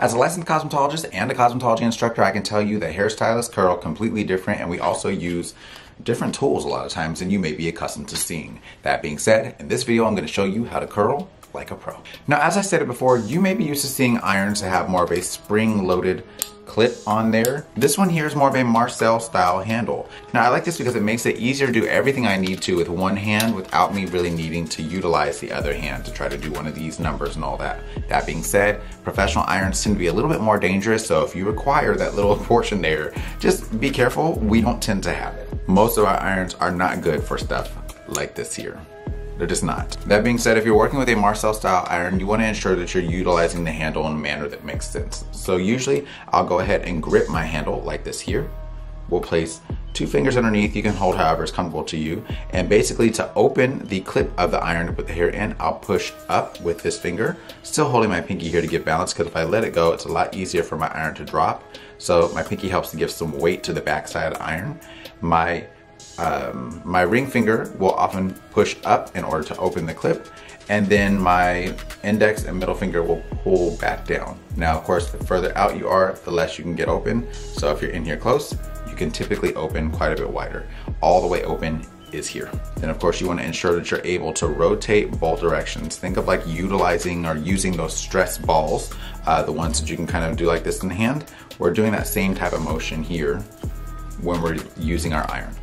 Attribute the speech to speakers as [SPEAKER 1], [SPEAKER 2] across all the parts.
[SPEAKER 1] As a licensed cosmetologist and a cosmetology instructor, I can tell you that hairstylists curl completely different, and we also use different tools a lot of times than you may be accustomed to seeing. That being said, in this video I'm going to show you how to curl like a pro. Now, as I said it before, you may be used to seeing irons that have more of a spring-loaded clip on there. This one here is more of a Marcel style handle. Now, I like this because it makes it easier to do everything I need to with one hand without me really needing to utilize the other hand to try to do one of these numbers and all that. That being said, professional irons tend to be a little bit more dangerous, so if you require that little portion there, just be careful. We don't tend to have it. Most of our irons are not good for stuff like this here. They're just not. That being said, if you're working with a Marcel style iron, you want to ensure that you're utilizing the handle in a manner that makes sense. So usually I'll go ahead and grip my handle like this here. We'll place 2 fingers underneath. You can hold however is comfortable to you. And basically, to open the clip of the iron to put the hair in, I'll push up with this finger, still holding my pinky here to give balance, because if I let it go, it's a lot easier for my iron to drop. So my pinky helps to give some weight to the back side of the iron. My ring finger will often push up in order to open the clip, and then my index and middle finger will pull back down. Now, of course, the further out you are, the less you can get open. So if you're in here close, you can typically open quite a bit wider. All the way open is here. Then of course you want to ensure that you're able to rotate both directions. Think of like utilizing or using those stress balls, the ones that you can kind of do like this in the hand. We're doing that same type of motion here when we're using our iron.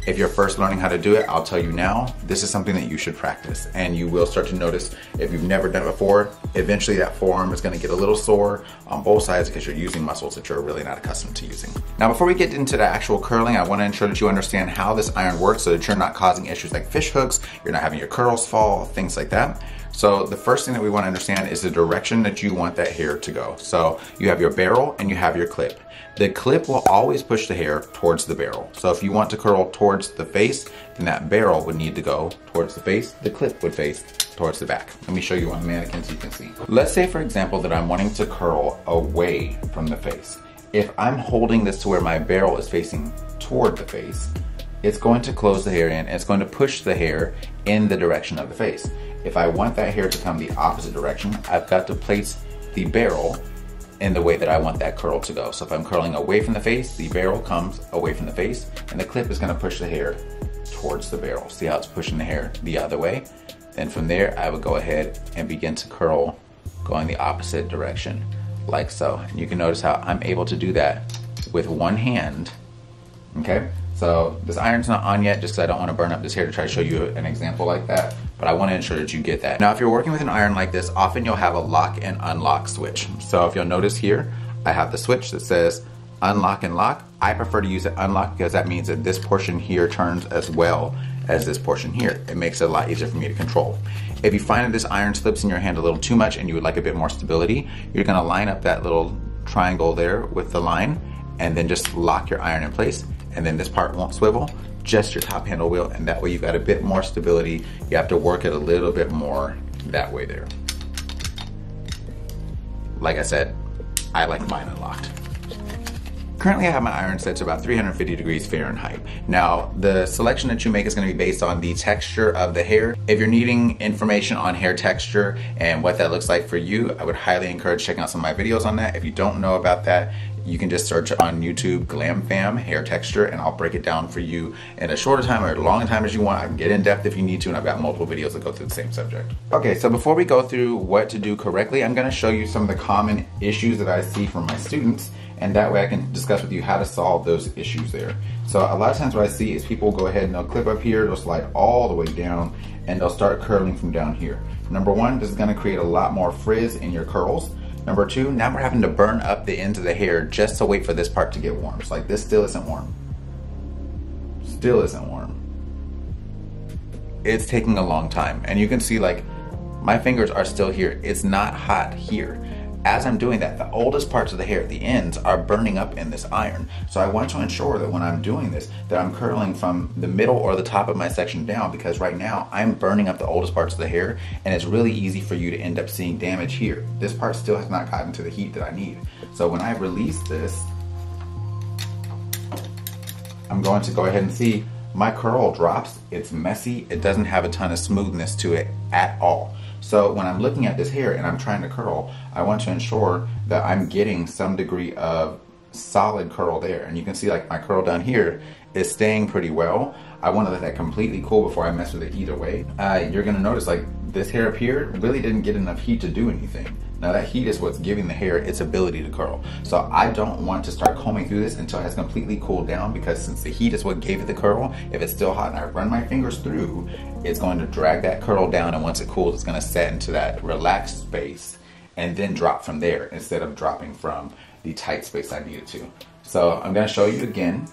[SPEAKER 1] If you're first learning how to do it, I'll tell you now, this is something that you should practice, and you will start to notice, if you've never done it before, eventually that forearm is going to get a little sore on both sides because you're using muscles that you're really not accustomed to using. Now, before we get into the actual curling, I want to ensure that you understand how this iron works so that you're not causing issues like fish hooks, you're not having your curls fall, things like that. So the first thing that we want to understand is the direction that you want that hair to go. So you have your barrel and you have your clip. The clip will always push the hair towards the barrel. So if you want to curl towards the face, then that barrel would need to go towards the face. The clip would face towards the back. Let me show you on the mannequin so you can see. Let's say, for example, that I'm wanting to curl away from the face. If I'm holding this to where my barrel is facing toward the face, it's going to close the hair in and it's going to push the hair in the direction of the face. If I want that hair to come the opposite direction, I've got to place the barrel in the way that I want that curl to go. So if I'm curling away from the face, the barrel comes away from the face, and the clip is going to push the hair towards the barrel. See how it's pushing the hair the other way? Then from there, I would go ahead and begin to curl going the opposite direction, like so. And you can notice how I'm able to do that with one hand, okay? So this iron's not on yet just because I don't want to burn up this hair to try to show you an example like that, but I want to ensure that you get that. Now, if you're working with an iron like this, often you'll have a lock and unlock switch. So if you'll notice here, I have the switch that says unlock and lock. I prefer to use it unlock because that means that this portion here turns as well as this portion here. It makes it a lot easier for me to control. If you find that this iron slips in your hand a little too much and you would like a bit more stability, you're going to line up that little triangle there with the line and then just lock your iron in place. And then this part won't swivel, just your top handle will, and that way you've got a bit more stability. You have to work it a little bit more that way there. Like I said, I like mine unlocked. Currently I have my iron set to about 350 degrees Fahrenheit. Now, the selection that you make is going to be based on the texture of the hair. If you're needing information on hair texture and what that looks like for you, I would highly encourage checking out some of my videos on that. If you don't know about that, you can just search on YouTube GlamFam hair texture, and I'll break it down for you in a shorter time or as long a time as you want. I can get in depth if you need to, and I've got multiple videos that go through the same subject. Okay, so before we go through what to do correctly, I'm going to show you some of the common issues that I see from my students, and that way I can discuss with you how to solve those issues there. So a lot of times what I see is people go ahead and they'll clip up here, they'll slide all the way down, and they'll start curling from down here. Number one, this is going to create a lot more frizz in your curls. Number two, now we're having to burn up the ends of the hair just to wait for this part to get warm. It's like this still isn't warm. Still isn't warm. It's taking a long time. And you can see like my fingers are still here. It's not hot here. As I'm doing that, the oldest parts of the hair, the ends, are burning up in this iron. So I want to ensure that when I'm doing this, that I'm curling from the middle or the top of my section down, because right now I'm burning up the oldest parts of the hair, and it's really easy for you to end up seeing damage here. This part still has not gotten to the heat that I need. So when I release this, I'm going to go ahead and see my curl drops. It's messy. It doesn't have a ton of smoothness to it at all. So when I'm looking at this hair and I'm trying to curl, I want to ensure that I'm getting some degree of solid curl there. And you can see like my curl down here is staying pretty well. I want to let that completely cool before I mess with it either way. You're gonna notice like this hair up here really didn't get enough heat to do anything. Now that heat is what's giving the hair its ability to curl. So I don't want to start combing through this until it has completely cooled down, because since the heat is what gave it the curl, if it's still hot and I run my fingers through, it's going to drag that curl down, and once it cools, it's gonna set into that relaxed space and then drop from there instead of dropping from the tight space I needed to. So I'm gonna show you again.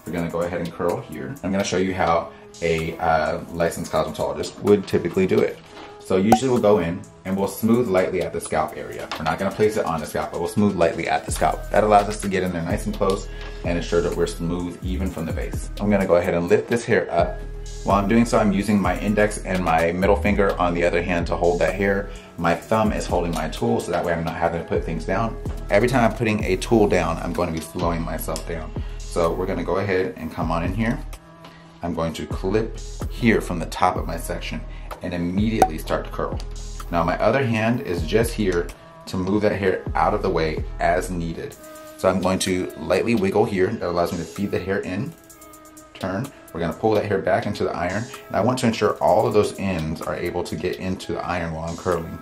[SPEAKER 1] We're gonna go ahead and curl here. I'm gonna show you how a licensed cosmetologist would typically do it. So usually we'll go in and we'll smooth lightly at the scalp area. We're not gonna place it on the scalp, but we'll smooth lightly at the scalp. That allows us to get in there nice and close and ensure that we're smooth even from the base. I'm gonna go ahead and lift this hair up. While I'm doing so, I'm using my index and my middle finger on the other hand to hold that hair. My thumb is holding my tool, so that way I'm not having to put things down. Every time I'm putting a tool down, I'm going to be slowing myself down. So we're gonna go ahead and come on in here. I'm going to clip here from the top of my section and immediately start to curl. Now my other hand is just here to move that hair out of the way as needed. So I'm going to lightly wiggle here. That allows me to feed the hair in, turn. We're gonna pull that hair back into the iron. And I want to ensure all of those ends are able to get into the iron while I'm curling.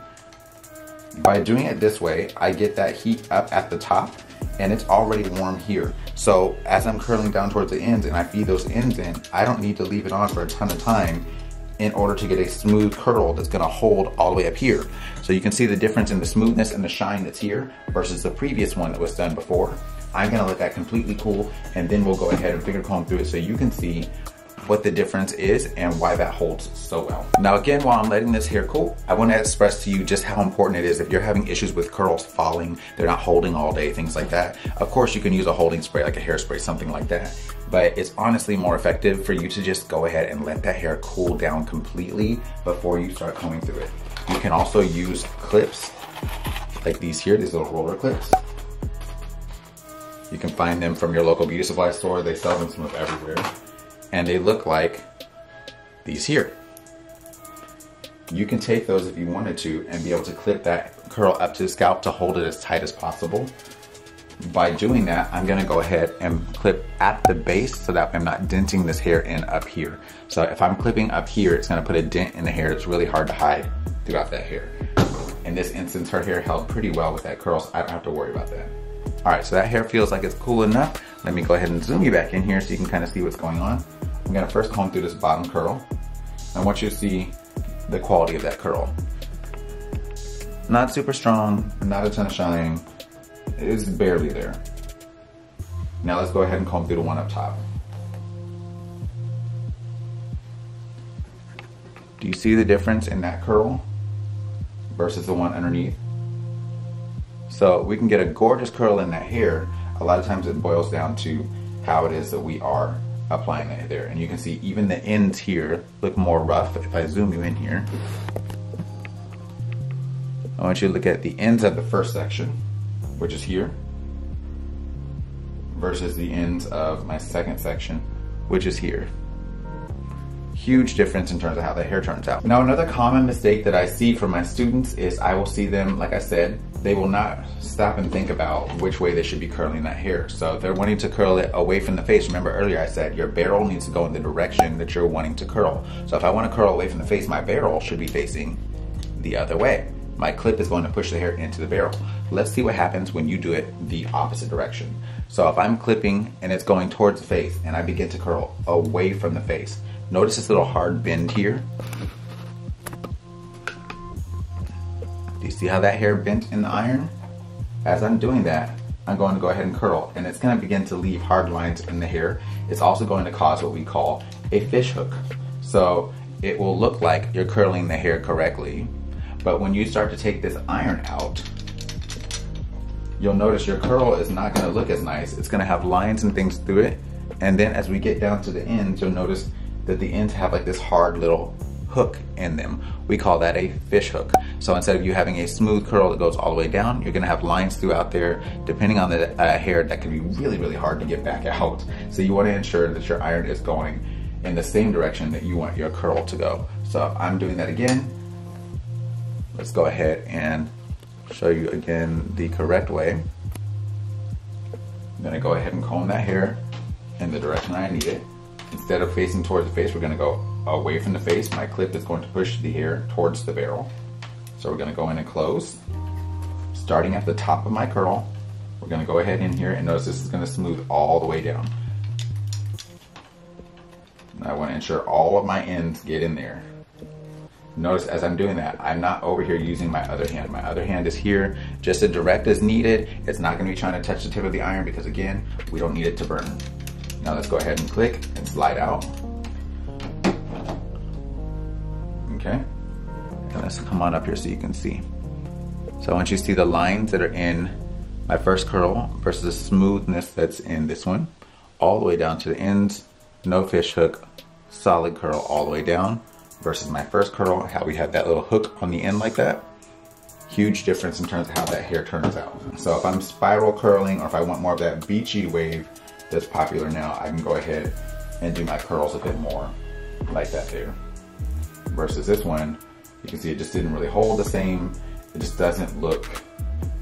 [SPEAKER 1] By doing it this way, I get that heat up at the top and it's already warm here. So as I'm curling down towards the ends and I feed those ends in, I don't need to leave it on for a ton of time in order to get a smooth curl that's gonna hold all the way up here. So you can see the difference in the smoothness and the shine that's here versus the previous one that was done before. I'm gonna let that completely cool, and then we'll go ahead and finger comb through it so you can see what the difference is and why that holds so well. Now again, while I'm letting this hair cool, I want to express to you just how important it is if you're having issues with curls falling, they're not holding all day, things like that. Of course you can use a holding spray like a hairspray, something like that. But it's honestly more effective for you to just go ahead and let that hair cool down completely before you start combing through it. You can also use clips like these here, these little roller clips. You can find them from your local beauty supply store. They sell them some of everywhere. And they look like these here. You can take those if you wanted to and be able to clip that curl up to the scalp to hold it as tight as possible. By doing that, I'm gonna go ahead and clip at the base so that I'm not denting this hair in up here. So if I'm clipping up here, it's gonna put a dent in the hair that's really hard to hide throughout that hair. In this instance, her hair held pretty well with that curl, so I don't have to worry about that. All right, so that hair feels like it's cool enough. Let me go ahead and zoom you back in here so you can kind of see what's going on. I'm gonna first comb through this bottom curl. I want you to see the quality of that curl. Not super strong, not a ton of shine. It's barely there. Now let's go ahead and comb through the one up top. Do you see the difference in that curl versus the one underneath? So we can get a gorgeous curl in that hair. A lot of times it boils down to how it is that we are applying that there. And you can see even the ends here look more rough. If I zoom you in here, I want you to look at the ends of the first section, which is here, versus the ends of my second section, which is here. Huge difference in terms of how the hair turns out. Now another common mistake that I see from my students is I will see them, like I said, they will not stop and think about which way they should be curling that hair. So if they're wanting to curl it away from the face, remember earlier I said your barrel needs to go in the direction that you're wanting to curl. So if I want to curl away from the face, my barrel should be facing the other way. My clip is going to push the hair into the barrel. Let's see what happens when you do it the opposite direction. So if I'm clipping and it's going towards the face and I begin to curl away from the face, notice this little hard bend here. Do you see how that hair bent in the iron? As I'm doing that, I'm going to go ahead and curl, and it's going to begin to leave hard lines in the hair. It's also going to cause what we call a fish hook. So it will look like you're curling the hair correctly, but when you start to take this iron out, you'll notice your curl is not going to look as nice. It's going to have lines and things through it. And then as we get down to the ends, you'll notice that the ends have like this hard little hook in them. We call that a fish hook. So instead of you having a smooth curl that goes all the way down, you're gonna have lines throughout there. Depending on the hair, that can be really, really hard to get back out. So you wanna ensure that your iron is going in the same direction that you want your curl to go. So I'm doing that again. let's go ahead and show you again the correct way. I'm gonna go ahead and comb that hair in the direction I need it. Instead of facing towards the face, we're gonna go away from the face. My clip is going to push the hair towards the barrel. So we're gonna go in and close. Starting at the top of my curl, we're gonna go ahead in here and notice this is gonna smooth all the way down. And I wanna ensure all of my ends get in there. Notice as I'm doing that, I'm not over here using my other hand. My other hand is here just as direct as needed. It's not gonna be trying to touch the tip of the iron because again, we don't need it to burn. Now let's go ahead and click and slide out. Okay, and let's come on up here so you can see. So once you see the lines that are in my first curl versus the smoothness that's in this one, all the way down to the ends, no fish hook, solid curl all the way down, versus my first curl, how we had that little hook on the end like that. Huge difference in terms of how that hair turns out. So if I'm spiral curling or if I want more of that beachy wave that's popular now, I can go ahead and do my curls a bit more like that there. Versus this one, you can see it just didn't really hold the same. It just doesn't look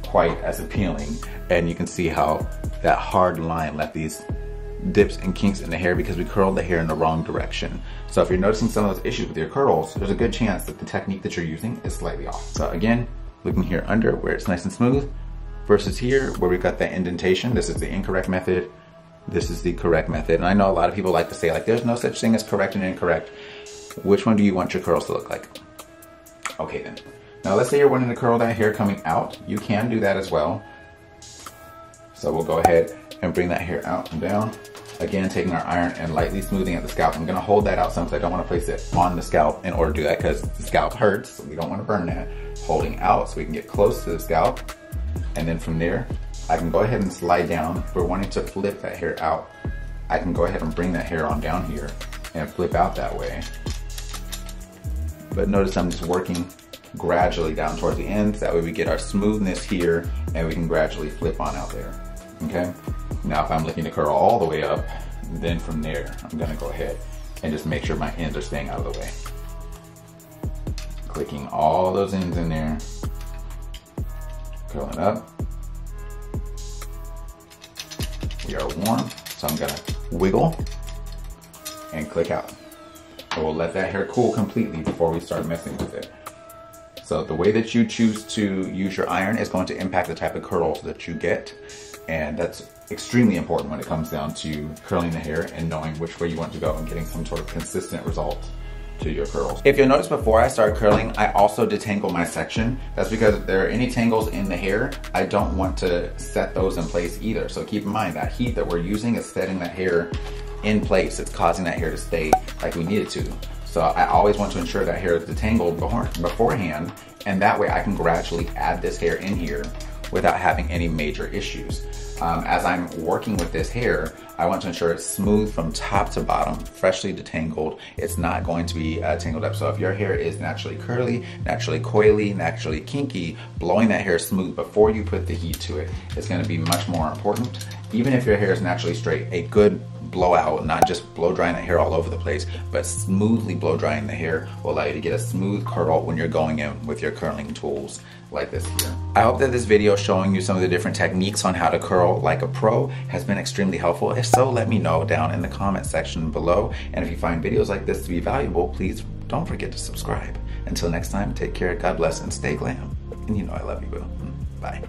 [SPEAKER 1] quite as appealing. And you can see how that hard line left these dips and kinks in the hair because we curled the hair in the wrong direction. So if you're noticing some of those issues with your curls, there's a good chance that the technique that you're using is slightly off. So again, looking here under where it's nice and smooth versus here where we've got that indentation. This is the incorrect method. This is the correct method. And I know a lot of people like to say like, there's no such thing as correct and incorrect. Which one do you want your curls to look like? Okay then. Now let's say you're wanting to curl that hair coming out. You can do that as well. So we'll go ahead and bring that hair out and down. Again, taking our iron and lightly smoothing at the scalp. I'm gonna hold that out some because I don't wanna place it on the scalp in order to do that because the scalp hurts, so we don't wanna burn that. Holding out so we can get close to the scalp. And then from there, I can go ahead and slide down. If we're wanting to flip that hair out, I can go ahead and bring that hair on down here and flip out that way. But notice I'm just working gradually down towards the ends. That way we get our smoothness here and we can gradually flip on out there, okay? Now if I'm looking to curl all the way up, then from there, I'm gonna go ahead and just make sure my ends are staying out of the way. Clicking all those ends in there, curling up. We are warm, so I'm gonna wiggle and click out. And we'll let that hair cool completely before we start messing with it. So the way that you choose to use your iron is going to impact the type of curls that you get. And that's extremely important when it comes down to curling the hair and knowing which way you want to go and getting some sort of consistent result to your curls. If you'll notice before I start curling, I also detangle my section. That's because if there are any tangles in the hair, I don't want to set those in place either. So keep in mind that heat that we're using is setting that hair in place. It's causing that hair to stay like we need it to. So I always want to ensure that hair is detangled beforehand, and that way I can gradually add this hair in here without having any major issues. As I'm working with this hair, I want to ensure it's smooth from top to bottom, freshly detangled. It's not going to be tangled up. So if your hair is naturally curly, naturally coily, naturally kinky, blowing that hair smooth before you put the heat to it is going to be much more important. Even if your hair is naturally straight, a good blowout, not just blow drying the hair all over the place, but smoothly blow drying the hair will allow you to get a smooth curl when you're going in with your curling tools like this here. I hope that this video showing you some of the different techniques on how to curl like a pro has been extremely helpful. If so, let me know down in the comment section below. And if you find videos like this to be valuable, please don't forget to subscribe. Until next time, take care, God bless, and stay glam. And you know I love you, boo. Bye.